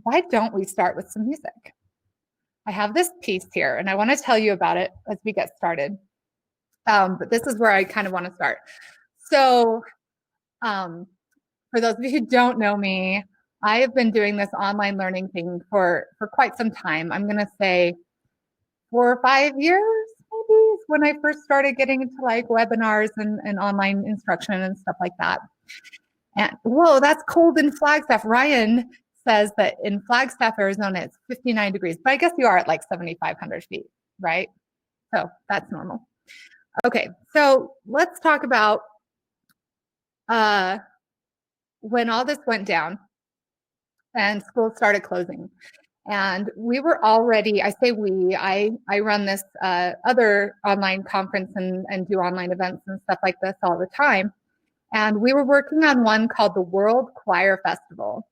why don't we start with some music? I have this piece here and I want to tell you about it as we get started. But this is where I kind of want to start. So for those of you who don't know me, I have been doing this online learning thing for quite some time. I'm going to say 4 or 5 years, maybe, when I first started getting into like webinars and online instruction and stuff like that. And whoa, that's cold in Flagstaff. Ryan says that in Flagstaff, Arizona, it's 59 degrees, but I guess you are at like 7,500 feet, right? So that's normal. Okay, so let's talk about when all this went down and schools started closing. And we were already, I say we, I run this other online conference and do online events and stuff like this all the time. And we were working on one called the World Choir Festival.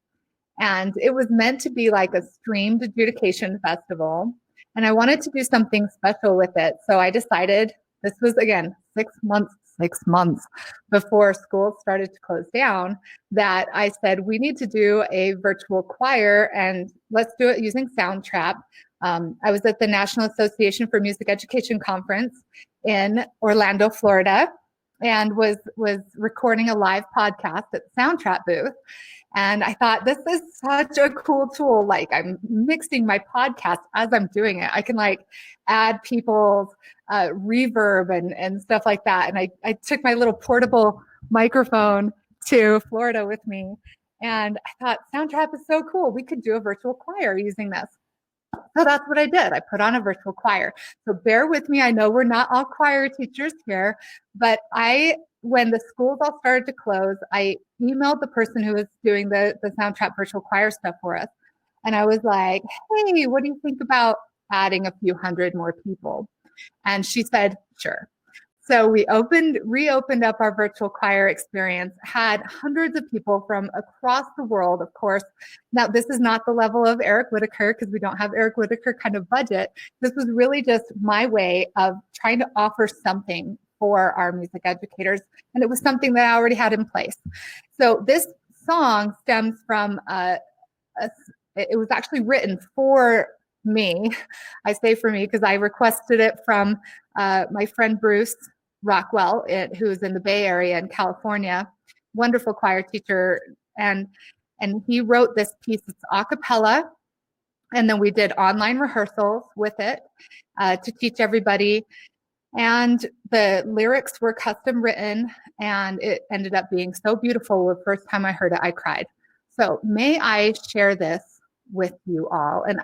And it was meant to be like a streamed adjudication festival. And I wanted to do something special with it. So I decided, this was again 6 months before school started to close down, that I said, we need to do a virtual choir and let's do it using Soundtrap. I was at the National Association for Music Education Conference in Orlando, Florida, and was recording a live podcast at the Soundtrap booth. And I thought, this is such a cool tool. Like, I'm mixing my podcast as I'm doing it. I can like add people's reverb and stuff like that. And I took my little portable microphone to Florida with me. And I thought, Soundtrap is so cool. We could do a virtual choir using this. So that's what I did. I put on a virtual choir. So bear with me. I know we're not all choir teachers here, but when the schools all started to close, I emailed the person who was doing the Soundtrap virtual choir stuff for us. And I was like, hey, what do you think about adding a few hundred more people? And she said, sure. So we reopened up our virtual choir experience, had hundreds of people from across the world, of course. Now, this is not the level of Eric Whitaker, because we don't have Eric Whitaker kind of budget. This was really just my way of trying to offer something for our music educators. And it was something that I already had in place. So this song stems from, it was actually written for me. I say for me because I requested it from my friend Bruce Rockwell, who's in the Bay Area in California, wonderful choir teacher. And he wrote this piece. It's a cappella. And then we did online rehearsals with it to teach everybody. And the lyrics were custom written, and it ended up being so beautiful. The first time I heard it, I cried. So may I share this with you all? And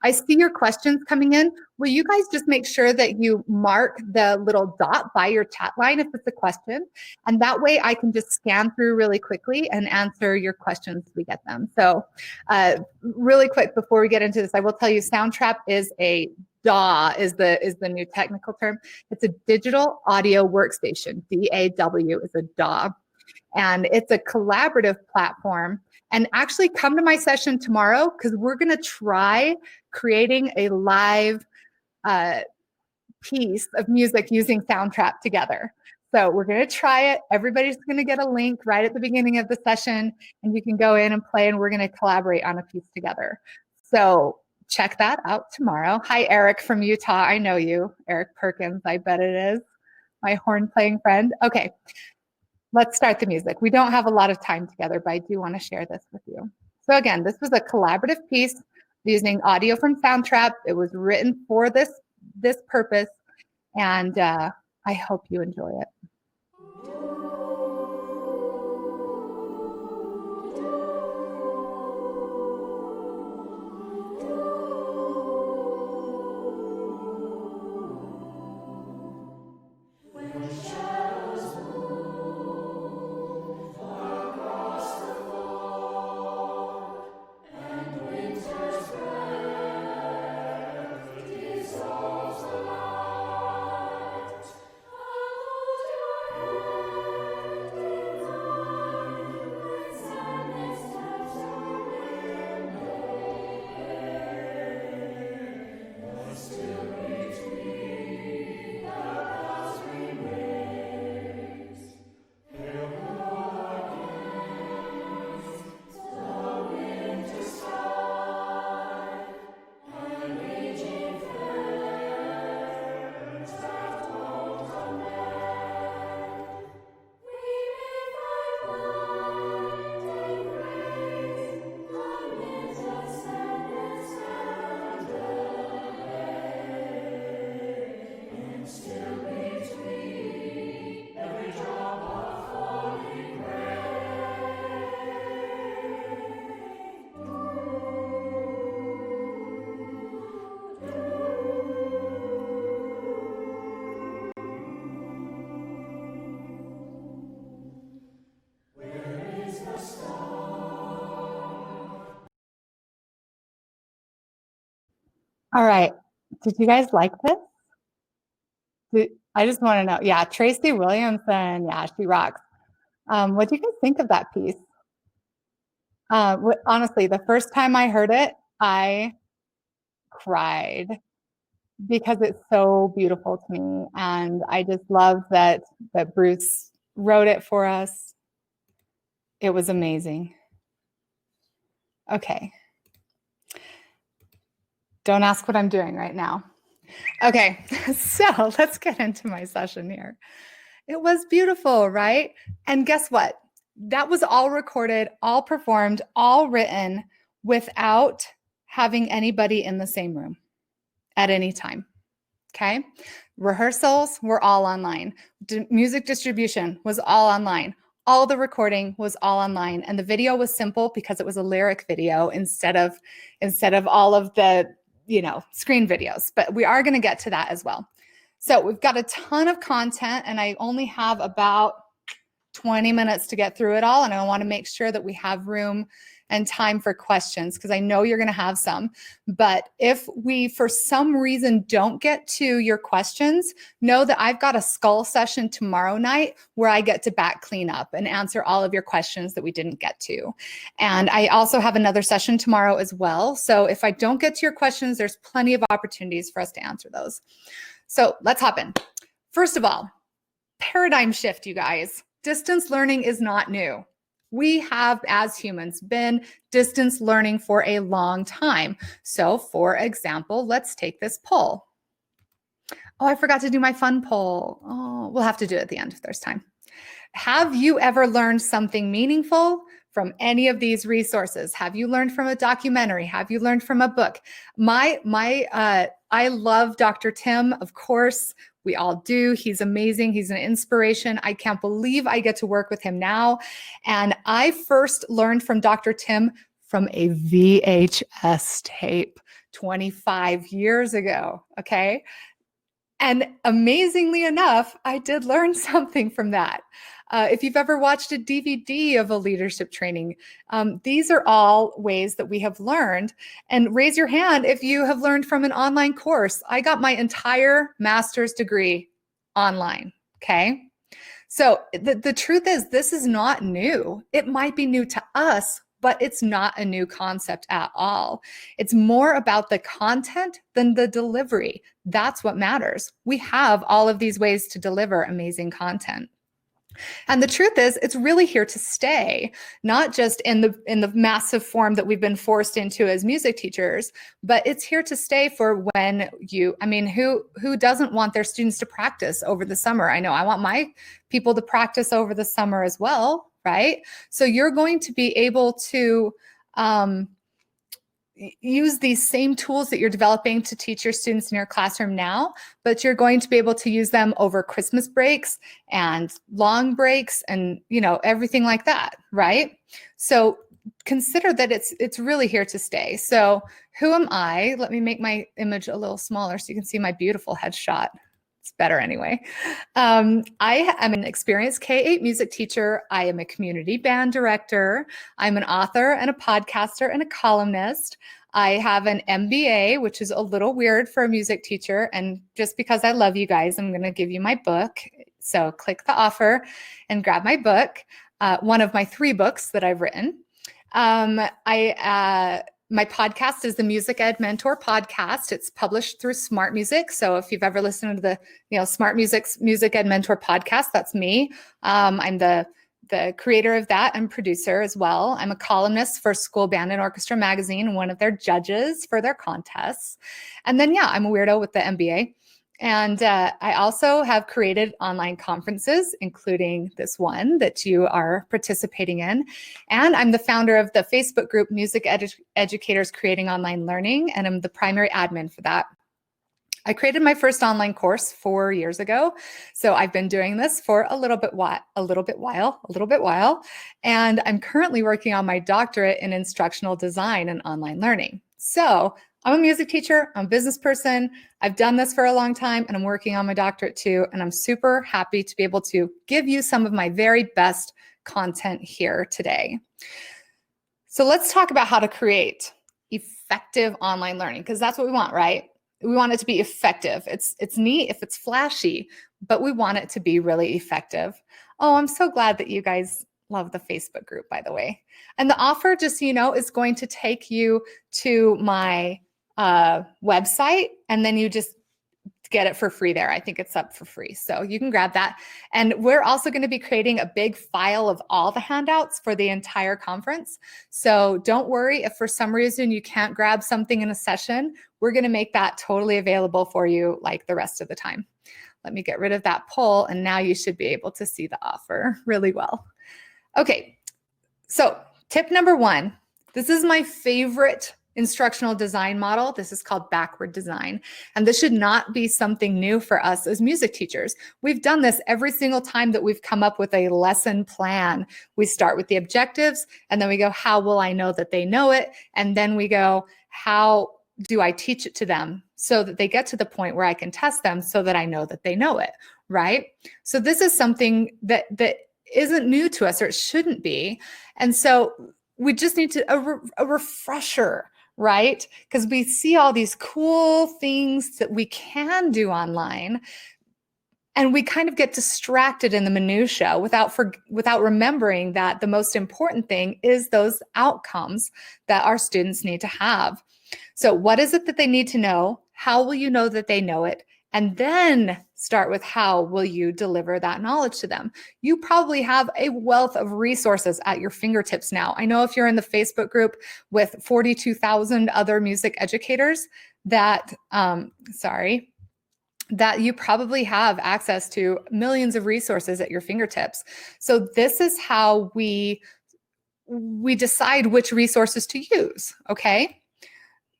I see your questions coming in. Will you guys just make sure that you mark the little dot by your chat line if it's a question? And that way I can just scan through really quickly and answer your questions as we get them. So really quick before we get into this, I will tell you Soundtrap is a DAW is the new technical term. It's a digital audio workstation. DAW is a DAW. And it's a collaborative platform. And actually come to my session tomorrow, because we're going to try creating a live piece of music using Soundtrap together. So we're going to try it. Everybody's going to get a link right at the beginning of the session, and you can go in and play, and we're going to collaborate on a piece together. So check that out tomorrow. Hi, Eric from Utah. I know you. Eric Perkins, I bet it is. My horn playing friend. Okay. Let's start the music. We don't have a lot of time together, but I do want to share this with you. So again, this was a collaborative piece using audio from Soundtrap. It was written for this purpose, and I hope you enjoy it. All right. Did you guys like this? I just want to know. Yeah, Tracy Williamson. Yeah, she rocks. What do you guys think of that piece? Honestly, the first time I heard it, I cried because it's so beautiful to me, and I just love that Bruce wrote it for us. It was amazing. Okay. Don't ask what I'm doing right now. Okay, so let's get into my session here. It was beautiful, right? And guess what? That was all recorded, all performed, all written without having anybody in the same room at any time. Okay. Rehearsals were all online. Music distribution was all online. All the recording was all online. And the video was simple because it was a lyric video instead of all of the, screen videos. But we are going to get to that as well. So we've got a ton of content, and I only have about 20 minutes to get through it all. And I want to make sure that we have room and time for questions, because I know you're going to have some. But if we, for some reason, don't get to your questions, know that I've got a skull session tomorrow night where I get to back clean up and answer all of your questions that we didn't get to. And I also have another session tomorrow as well. So if I don't get to your questions, there's plenty of opportunities for us to answer those. So let's hop in. First of all, paradigm shift, you guys. Distance learning is not new. We have, as humans, been distance learning for a long time. So, for example, let's take this poll. Oh, I forgot to do my fun poll. Oh, we'll have to do it at the end if there's time. Have you ever learned something meaningful from any of these resources? Have you learned from a documentary? Have you learned from a book? I love Dr. Tim, of course. We all do. He's amazing. He's an inspiration. I can't believe I get to work with him now. And I first learned from Dr. Tim from a VHS tape 25 years ago. Okay. And amazingly enough, I did learn something from that. If you've ever watched a DVD of a leadership training, these are all ways that we have learned. And raise your hand if you have learned from an online course. I got my entire master's degree online, okay? So the truth is, this is not new. It might be new to us, but it's not a new concept at all. It's more about the content than the delivery. That's what matters. We have all of these ways to deliver amazing content. And the truth is, it's really here to stay, not just in the massive form that we've been forced into as music teachers, but it's here to stay for when who doesn't want their students to practice over the summer? I know I want my people to practice over the summer as well, right? So you're going to be able to use these same tools that you're developing to teach your students in your classroom now, but you're going to be able to use them over Christmas breaks and long breaks and, everything like that, right? So consider that it's really here to stay. So who am I? Let me make my image a little smaller so you can see my beautiful headshot. It's better anyway. I am an experienced K-8 music teacher. I am a community band director. I'm an author and a podcaster and a columnist. I have an MBA, which is a little weird for a music teacher. And just because I love you guys, I'm going to give you my book. So click the offer and grab my book, one of my 3 books that I've written. My podcast is the Music Ed Mentor podcast. It's published through Smart Music. So if you've ever listened to the Smart Music's Music Ed Mentor podcast, that's me. I'm the creator of that and producer as well. I'm a columnist for School Band and Orchestra magazine, one of their judges for their contests. And then, I'm a weirdo with the MBA. And I also have created online conferences, including this one that you are participating in. And I'm the founder of the Facebook group Music Educators Creating Online Learning, and I'm the primary admin for that. I created my first online course 4 years ago. So I've been doing this for a little bit while. And I'm currently working on my doctorate in instructional design and online learning. So I'm a music teacher, I'm a business person. I've done this for a long time and I'm working on my doctorate too. And I'm super happy to be able to give you some of my very best content here today. So let's talk about how to create effective online learning, because that's what we want, right? We want it to be effective. It's neat if it's flashy, but we want it to be really effective. Oh, I'm so glad that you guys love the Facebook group, by the way. And the offer, just so you know, is going to take you to my website, and then you just get it for free there. I think it's up for free. So you can grab that. And we're also going to be creating a big file of all the handouts for the entire conference. So don't worry if for some reason you can't grab something in a session. We're going to make that totally available for you like the rest of the time. Let me get rid of that poll, and now you should be able to see the offer really well. Okay, so tip number 1. This is my favorite instructional design model. This is called backward design. And this should not be something new for us as music teachers. We've done this every single time that we've come up with a lesson plan. We start with the objectives, and then we go, how will I know that they know it? And then we go, how do I teach it to them so that they get to the point where I can test them so that I know that they know it, right? So this is something that isn't new to us, or it shouldn't be. And so we just need a refresher, right? Because we see all these cool things that we can do online, and we kind of get distracted in the minutia without remembering that the most important thing is those outcomes that our students need to have. So what is it that they need to know? How will you know that they know it? And then start with how will you deliver that knowledge to them? You probably have a wealth of resources at your fingertips now. I know if you're in the Facebook group with 42,000 other music educators that you probably have access to millions of resources at your fingertips. So this is how we decide which resources to use, okay?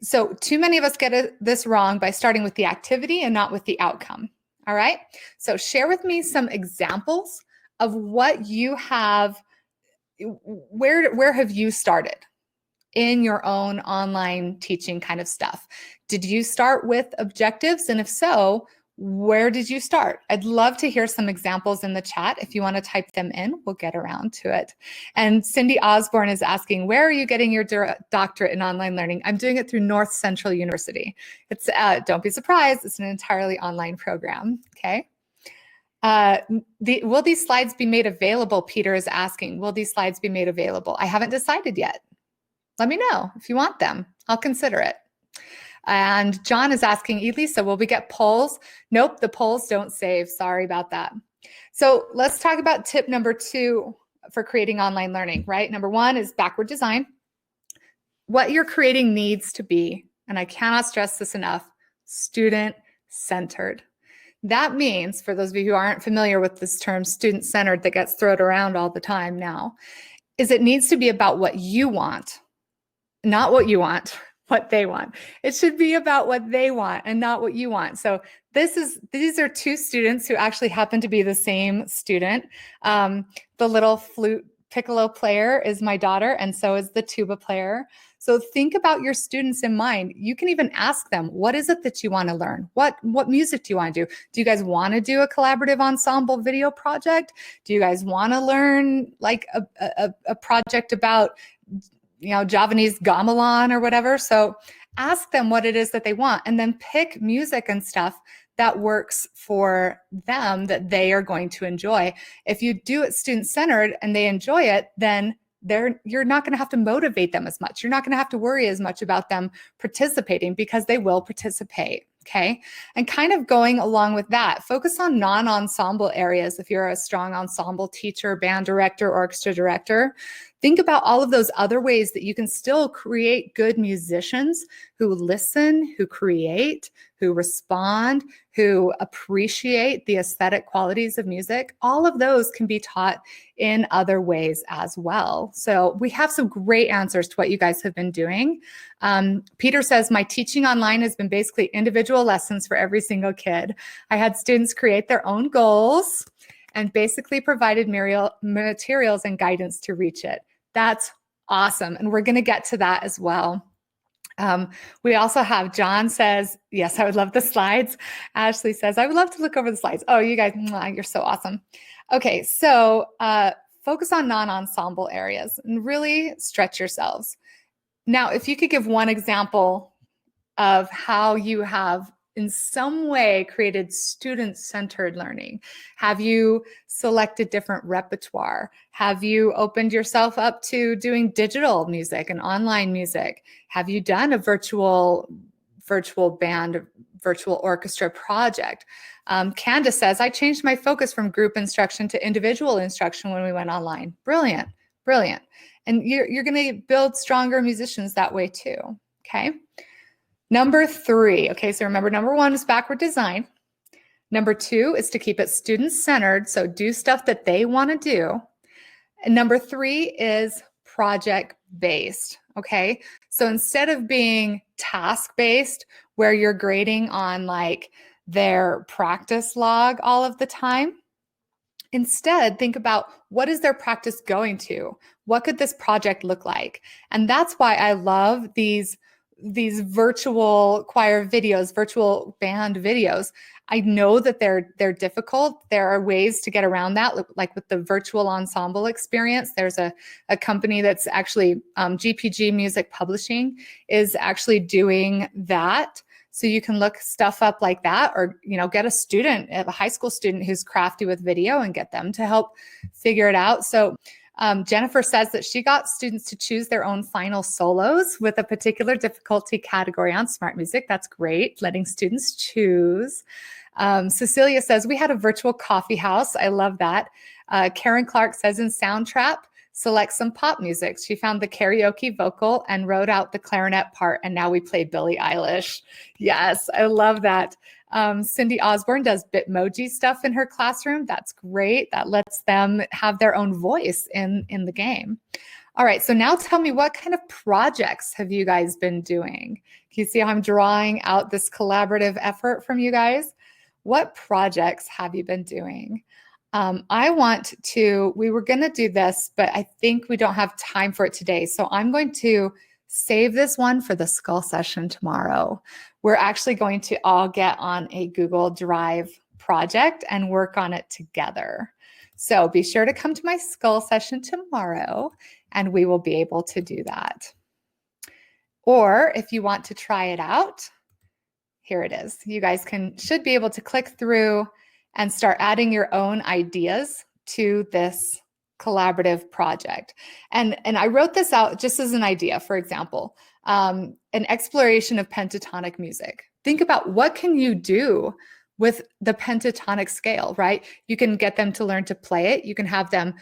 So too many of us get this wrong by starting with the activity and not with the outcome. All right. So share with me some examples of what you have. Where have you started in your own online teaching kind of stuff? Did you start with objectives? And if so, where did you start? I'd love to hear some examples in the chat. If you want to type them in, we'll get around to it. And Cindy Osborne is asking, where are you getting your doctorate in online learning? I'm doing it through North Central University. It's don't be surprised, it's an entirely online program, okay? Will these slides be made available? Peter is asking, will these slides be made available? I haven't decided yet. Let me know if you want them. I'll consider it. And John is asking, Elisa, will we get polls? Nope, the polls don't save. Sorry about that. So let's talk about tip number 2 for creating online learning, right? Number 1 is backward design. What you're creating needs to be, and I cannot stress this enough, student-centered. That means, for those of you who aren't familiar with this term student-centered that gets thrown around all the time now, is it needs to be about what you want, not what you want, what they want. It should be about what they want and not what you want. So these are 2 students who actually happen to be the same student. The little flute piccolo player is my daughter, and so is the tuba player. So think about your students in mind. You can even ask them, what is it that you want to learn? What music do you want to do? Do you guys want to do a collaborative ensemble video project? Do you guys want to learn like a project about Javanese gamelan or whatever? So ask them what it is that they want, and then pick music and stuff that works for them that they are going to enjoy. If you do it student-centered and they enjoy it, then you're not going to have to motivate them as much. You're not going to have to worry as much about them participating because they will participate. Okay. And kind of going along with that, focus on non-ensemble areas. If you're a strong ensemble teacher, band director, orchestra director, think about all of those other ways that you can still create good musicians who listen, who create, who respond, who appreciate the aesthetic qualities of music. All of those can be taught in other ways as well. So we have some great answers to what you guys have been doing. Peter says, my teaching online has been basically individual lessons for every single kid. I had students create their own goals and basically provided materials and guidance to reach it. That's awesome. And we're going to get to that as well. We also have John says, yes, I would love the slides. Ashley says, I would love to look over the slides. Oh, you guys, you're so awesome. Okay, so focus on non-ensemble areas and really stretch yourselves. Now, if you could give one example of how you have in some way created student-centered learning. Have you selected different repertoire? Have you opened yourself up to doing digital music and online music? Have you done a virtual band, virtual orchestra project? Candace says, I changed my focus from group instruction to individual instruction when we went online. Brilliant, brilliant. And you're going to build stronger musicians that way too, okay? Number 3, okay, so remember number 1 is backward design. Number 2 is to keep it student-centered, so do stuff that they want to do. And number 3 is project-based, okay? So instead of being task-based, where you're grading on like their practice log all of the time, instead, think about what is their practice going to? What could this project look like? And that's why I love these virtual choir videos, virtual band videos. I know that they're difficult. There are ways to get around that, like with the virtual ensemble experience. There's a company that's actually GPG Music Publishing is actually doing that. So you can look stuff up like that, or get a high school student who's crafty with video and get them to help figure it out. So Jennifer says that she got students to choose their own final solos with a particular difficulty category on Smart Music. That's great, letting students choose. Cecilia says, we had a virtual coffee house. I love that. Karen Clark says, in Soundtrap, select some pop music. She found the karaoke vocal and wrote out the clarinet part, and now we play Billie Eilish. Yes, I love that. Cindy Osborne does Bitmoji stuff in her classroom. That's great. That lets them have their own voice in the game. All right, so now tell me, what kind of projects have you guys been doing? Can you see how I'm drawing out this collaborative effort from you guys? What projects have you been doing? We were going to do this, but I think we don't have time for it today. So I'm going to save this one for the skull session tomorrow. We're actually going to all get on a Google Drive project and work on it together. So be sure to come to my skull session tomorrow, and we will be able to do that. Or if you want to try it out, here it is. You guys should be able to click through and start adding your own ideas to this collaborative project. And I wrote this out just as an idea, for example, an exploration of pentatonic music. Think about what can you do with the pentatonic scale, right? You can get them to learn to play it. You can have them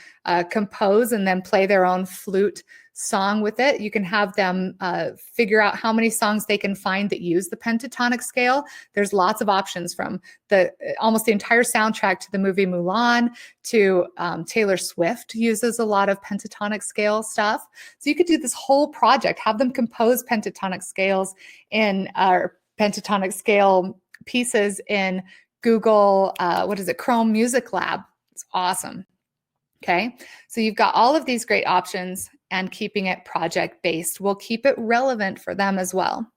compose and then play their own flute song with it. You can have them figure out how many songs they can find that use the pentatonic scale. There's lots of options, from almost the entire soundtrack to the movie Mulan to Taylor Swift uses a lot of pentatonic scale stuff. So you could do this whole project, have them compose pentatonic scales in pentatonic scale pieces in Google, Chrome Music Lab. It's awesome. Okay, so you've got all of these great options, and keeping it project-based will keep it relevant for them as well.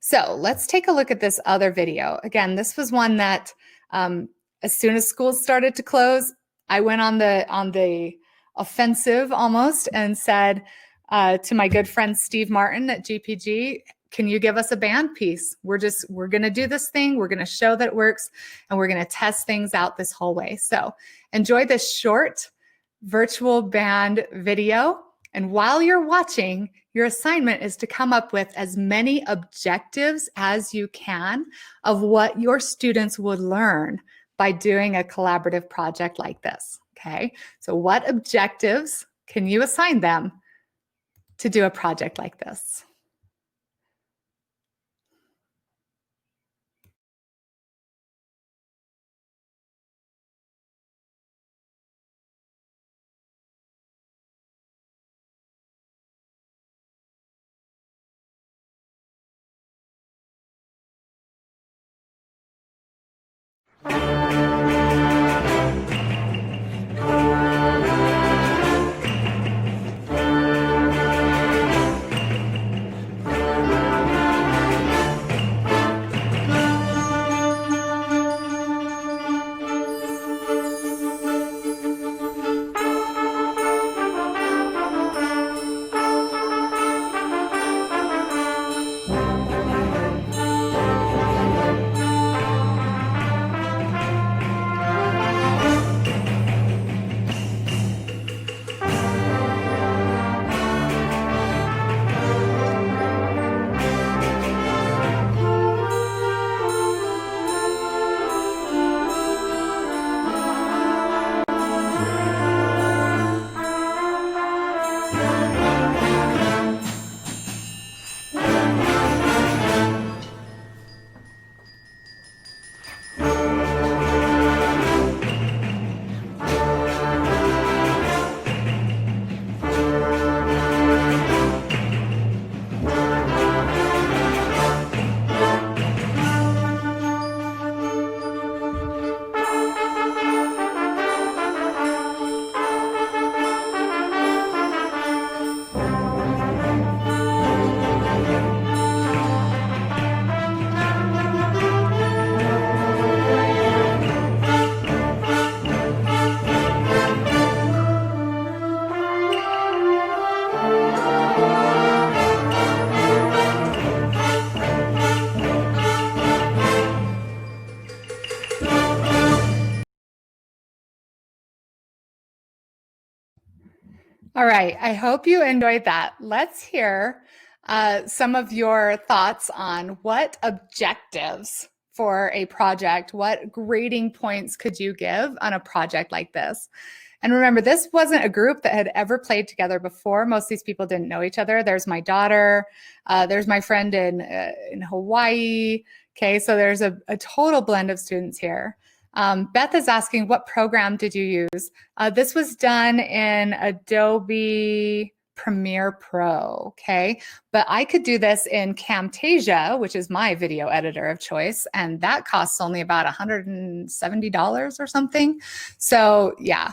So let's take a look at this other video. Again, this was one that as soon as schools started to close, I went on the offensive almost and said to my good friend Steve Martin at GPG, can you give us a band piece? We're going to do this thing. We're going to show that it works, and we're going to test things out this whole way. So enjoy this short virtual band video. And while you're watching, your assignment is to come up with as many objectives as you can of what your students would learn by doing a collaborative project like this. Okay, so what objectives can you assign them to do a project like this? All right. I hope you enjoyed that. Let's hear some of your thoughts on what objectives for a project, what grading points could you give on a project like this? And remember, this wasn't a group that had ever played together before. Most of these people didn't know each other. There's my daughter. There's my friend in Hawaii. Okay, so there's a total blend of students here. Beth is asking, what program did you use? This was done in Adobe Premiere Pro, okay? But I could do this in Camtasia, which is my video editor of choice, and that costs only about $170 or something. So yeah,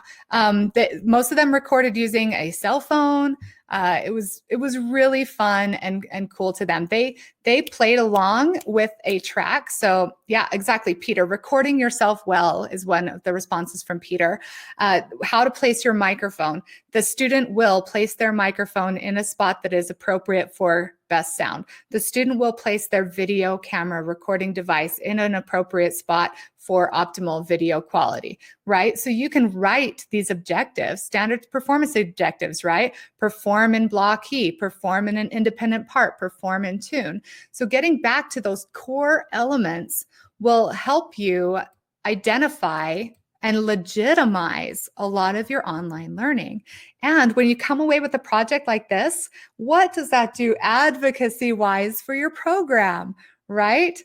most of them recorded using a cell phone. It was really fun and cool to them. They played along with a track. So yeah, exactly, Peter. Recording yourself well is one of the responses from Peter. How to place your microphone. The student will place their microphone in a spot that is appropriate for best sound. The student will place their video camera recording device in an appropriate spot for optimal video quality, right? So you can write these objectives, standard performance objectives, right? Perform in block key, perform in an independent part, perform in tune. So getting back to those core elements will help you identify and legitimize a lot of your online learning. And when you come away with a project like this, what does that do advocacy-wise for your program, right?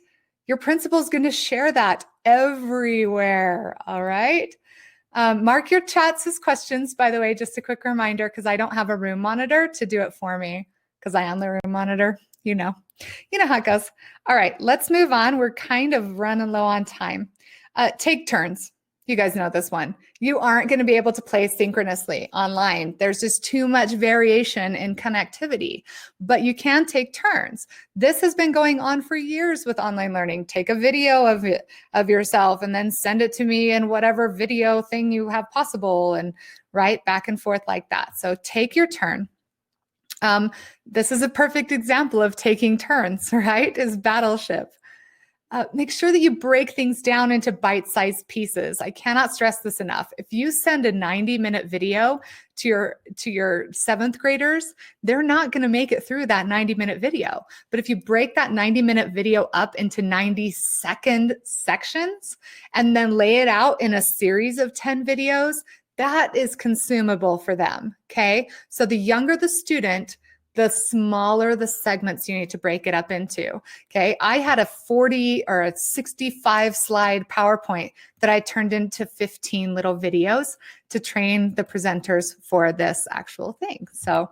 Your principal is going to share that everywhere, all right? Mark your chats as questions, by the way, just a quick reminder, because I don't have a room monitor to do it for me, because I am the room monitor, you know how it goes. All right, let's move on. We're kind of running low on time. Take turns. You guys know this one. You aren't going to be able to play synchronously online. There's just too much variation in connectivity, but you can take turns. This has been going on for years with online learning. Take a video of yourself and then send it to me in whatever video thing you have possible, and right back and forth like that. So take your turn. This is a perfect example of taking turns, right? Is Battleship. Make sure that you break things down into bite-sized pieces. I cannot stress this enough. If you send a 90-minute video to your seventh graders, they're not going to make it through that 90-minute video. But if you break that 90-minute video up into 90-second sections and then lay it out in a series of 10 videos, that is consumable for them, okay? So the younger the student, the smaller the segments you need to break it up into, okay? I had a 40 or a 65 slide PowerPoint that I turned into 15 little videos to train the presenters for this actual thing. So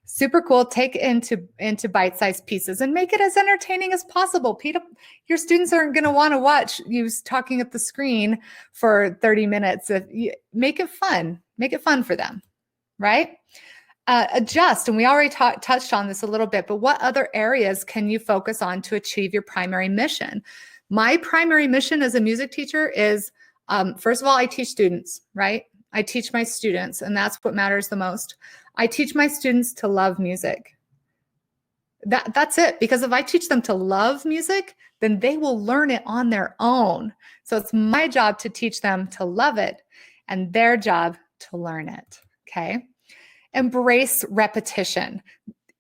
super cool. Take it into bite-sized pieces and make it as entertaining as possible. Peter, your students aren't going to want to watch you talking at the screen for 30 minutes. Make it fun. Make it fun for them, right? Adjust, and we already touched on this a little bit, but what other areas can you focus on to achieve your primary mission? My primary mission as a music teacher is, first of all, I teach students, right? I teach my students, and that's what matters the most. I teach my students to love music. That's it, because if I teach them to love music, then they will learn it on their own. So it's my job to teach them to love it and their job to learn it, okay? Embrace repetition.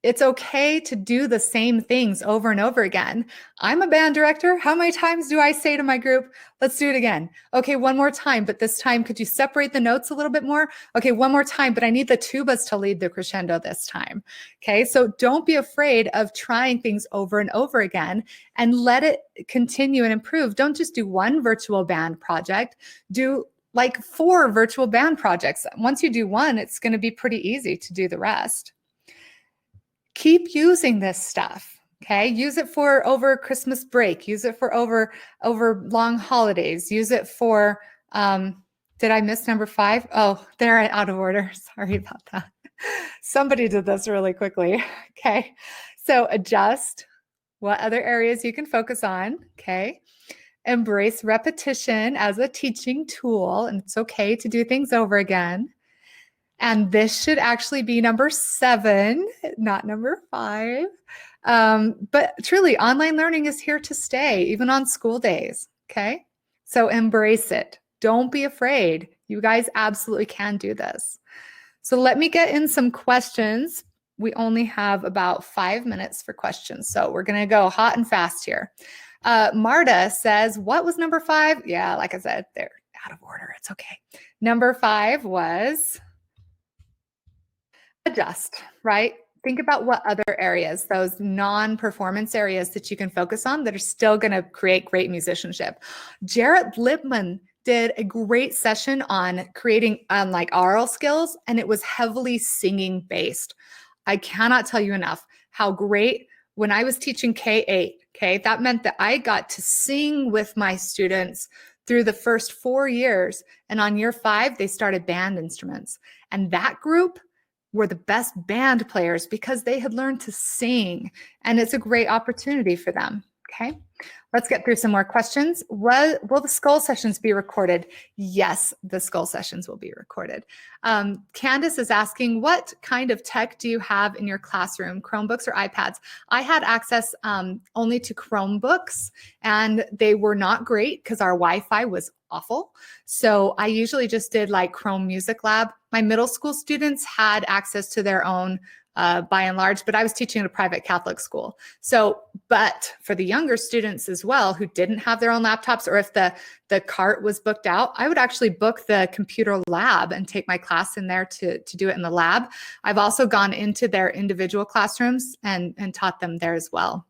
It's okay to do the same things over and over again. I'm a band director. How many times do I say to my group, let's do it again? Okay, one more time, but this time, could you separate the notes a little bit more? Okay, one more time, but I need the tubas to lead the crescendo this time. Okay, so don't be afraid of trying things over and over again and let it continue and improve. Don't just do one virtual band project. Do like 4 virtual band projects. Once you do one, it's going to be pretty easy to do the rest. Keep using this stuff, okay? Use it for over Christmas break. Use it for over long holidays. Use it for, did I miss number 5? Oh, they're out of order. Sorry about that. Somebody did this really quickly, okay? So adjust what other areas you can focus on, okay? Embrace repetition as a teaching tool, and it's okay to do things over again. And this should actually be number 7, not number 5. But truly, online learning is here to stay, even on school days, okay? So embrace it. Don't be afraid. You guys absolutely can do this. So let me get in some questions. We only have about 5 minutes for questions. So we're going to go hot and fast here. Marta says, what was number 5? Yeah, like I said, they're out of order. It's okay. Number 5 was adjust, right? Think about what other areas, those non-performance areas that you can focus on that are still going to create great musicianship. Jarrett Lipman did a great session on creating like oral skills, and it was heavily singing based. I cannot tell you enough how great when I was teaching K-8, okay, that meant that I got to sing with my students through the first 4 years. And on year 5, they started band instruments. And that group were the best band players because they had learned to sing. And it's a great opportunity for them. Okay. Let's get through some more questions. Will the skull sessions be recorded? Yes, the skull sessions will be recorded. Candace is asking, what kind of tech do you have in your classroom, Chromebooks or iPads? I had access only to Chromebooks, and they were not great because our Wi-Fi was awful. So I usually just did like Chrome Music Lab. My middle school students had access to their own by and large, but I was teaching at a private Catholic school. So, but for the younger students as well, who didn't have their own laptops, or if the cart was booked out, I would actually book the computer lab and take my class in there to do it in the lab. I've also gone into their individual classrooms and taught them there as well.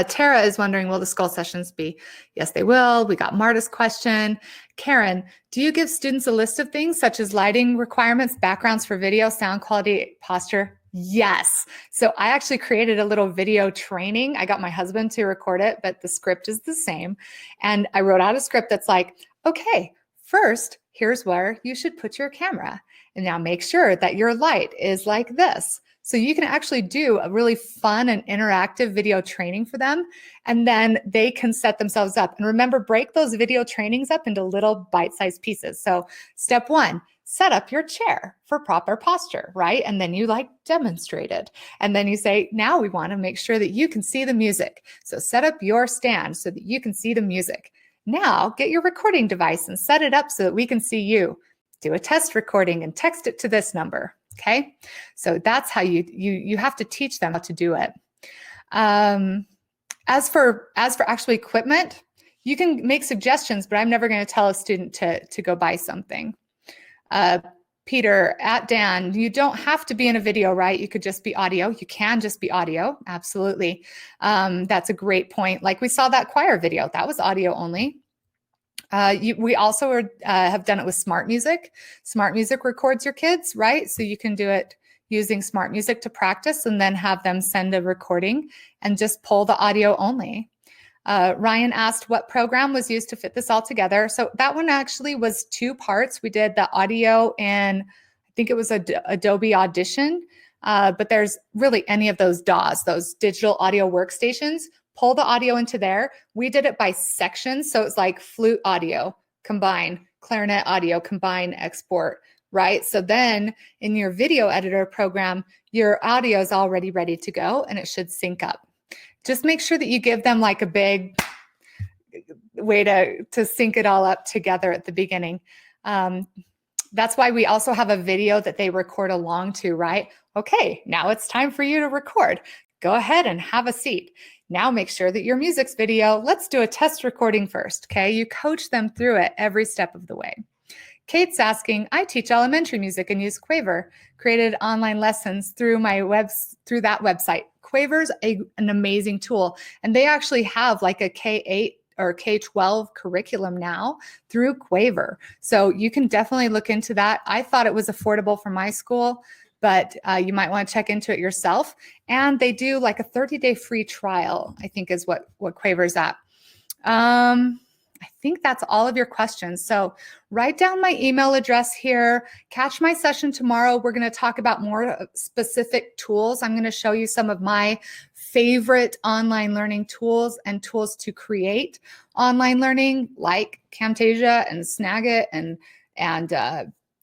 Tara is wondering, will the skull sessions be? Yes, they will. We got Marta's question. Karen, do you give students a list of things such as lighting requirements, backgrounds for video, sound quality, posture? Yes. So I actually created a little video training. I got my husband to record it, but the script is the same. And I wrote out a script that's like, okay, first, here's where you should put your camera. And now make sure that your light is like this. So you can actually do a really fun and interactive video training for them, and then they can set themselves up. And remember, break those video trainings up into little bite-sized pieces. So step 1, set up your chair for proper posture, right? And then you like demonstrate it. And then you say, now we want to make sure that you can see the music. So set up your stand so that you can see the music. Now get your recording device and set it up so that we can see you. Do a test recording and text it to this number. Okay, so that's how you have to teach them how to do it. As for actual equipment, you can make suggestions, but I'm never going to tell a student to go buy something. Peter at Dan, you don't have to be in a video, right? You could just be audio. You can just be audio. Absolutely. That's a great point. Like we saw that choir video, that was audio only. We also have done it with Smart Music. Smart Music records your kids, right? So you can do it using Smart Music to practice and then have them send a recording and just pull the audio only. Ryan asked what program was used to fit this all together. So that one actually was 2 parts. We did the audio in, I think it was Adobe Audition, but there's really any of those DAWs, those digital audio workstations. Pull the audio into there. We did it by sections. So it's like flute audio, combine, clarinet audio, combine, export, right? So then in your video editor program, your audio is already ready to go and it should sync up. Just make sure that you give them like a big way to sync it all up together at the beginning. That's why we also have a video that they record along to, right? Okay, now it's time for you to record. Go ahead and have a seat. Now make sure that your music's video, let's do a test recording first, okay? You coach them through it every step of the way. Kate's asking, I teach elementary music and use Quaver, created online lessons through through that website. Quaver's an amazing tool, and they actually have like a K-8 or K-12 curriculum now through Quaver. So you can definitely look into that. I thought it was affordable for my school, but you might want to check into it yourself. And they do like a 30-day free trial, I think is what Quaver's at. I think that's all of your questions. So write down my email address here. Catch my session tomorrow. We're going to talk about more specific tools. I'm going to show you some of my favorite online learning tools and tools to create online learning, like Camtasia and Snagit, and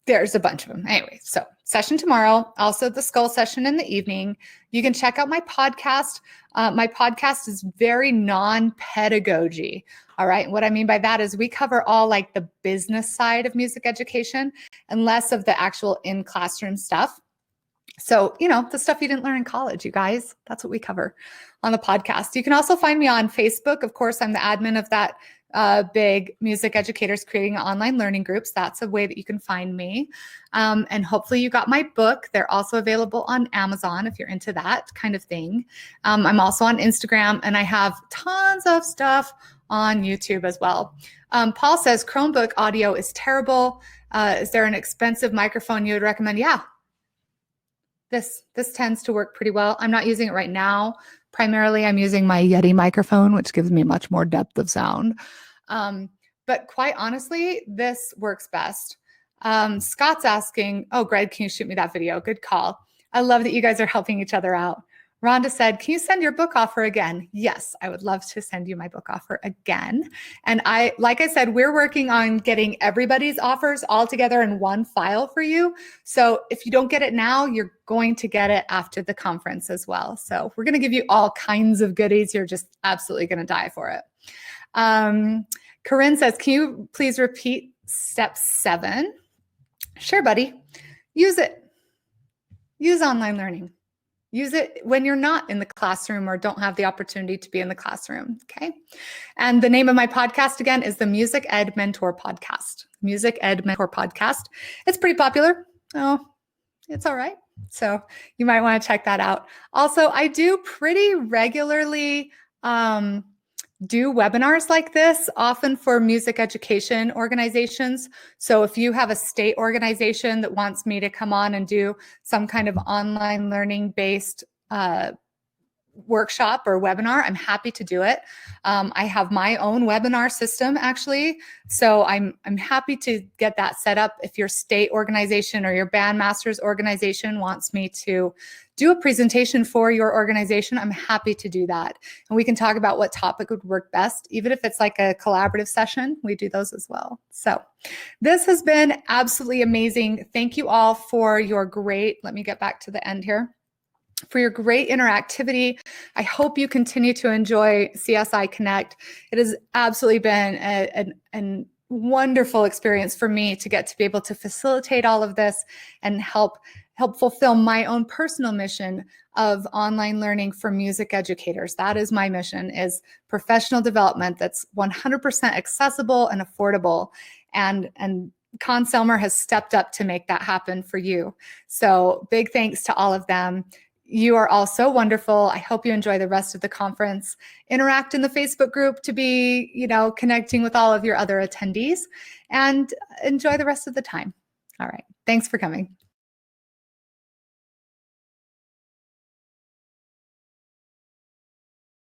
there's a bunch of them. Anyway, so session tomorrow, also the skull session in the evening. You can check out my podcast. My podcast is very non-pedagogy. All right. What I mean by that is we cover all like the business side of music education and less of the actual in classroom stuff. So, the stuff you didn't learn in college, you guys, that's what we cover on the podcast. You can also find me on Facebook. Of course, I'm the admin of that big music educators creating online learning groups. That's a way that you can find me. And hopefully you got my book. They're also available on Amazon if you're into that kind of thing. I'm also on Instagram, and I have tons of stuff on YouTube as well. Paul says Chromebook audio is terrible. Is there an expensive microphone you would recommend? Yeah. This tends to work pretty well. I'm not using it right now. Primarily, I'm using my Yeti microphone, which gives me much more depth of sound. But quite honestly, this works best. Scott's asking, oh, Greg, can you shoot me that video? Good call. I love that you guys are helping each other out. Rhonda said, can you send your book offer again? Yes, I would love to send you my book offer again. And like I said, we're working on getting everybody's offers all together in one file for you. So if you don't get it now, you're going to get it after the conference as well. So we're going to give you all kinds of goodies. You're just absolutely going to die for it. Corinne says, can you please repeat step 7? Sure, buddy. Use it. Use online learning. Use it when you're not in the classroom or don't have the opportunity to be in the classroom, okay? And the name of my podcast, again, is the Music Ed Mentor Podcast. Music Ed Mentor Podcast. It's pretty popular. Oh, it's all right. So you might want to check that out. Also, I do pretty regularly do webinars like this, often for music education organizations. So if you have a state organization that wants me to come on and do some kind of online learning based workshop or webinar, I'm happy to do it. I have my own webinar system actually. So I'm happy to get that set up. If your state organization or your bandmasters organization wants me to do a presentation for your organization, I'm happy to do that. And we can talk about what topic would work best, even if it's like a collaborative session, we do those as well. So this has been absolutely amazing. Thank you all for your great, let me get back to the end here, for your great interactivity. I hope you continue to enjoy CSI Connect. It has absolutely been a wonderful experience for me to get to be able to facilitate all of this and help fulfill my own personal mission of online learning for music educators. That is my mission, is professional development that's 100% accessible and affordable. And Conn-Selmer has stepped up to make that happen for you. So big thanks to all of them. You are all so wonderful. I hope you enjoy the rest of the conference. Interact in the Facebook group to be, connecting with all of your other attendees, and enjoy the rest of the time. All right. Thanks for coming.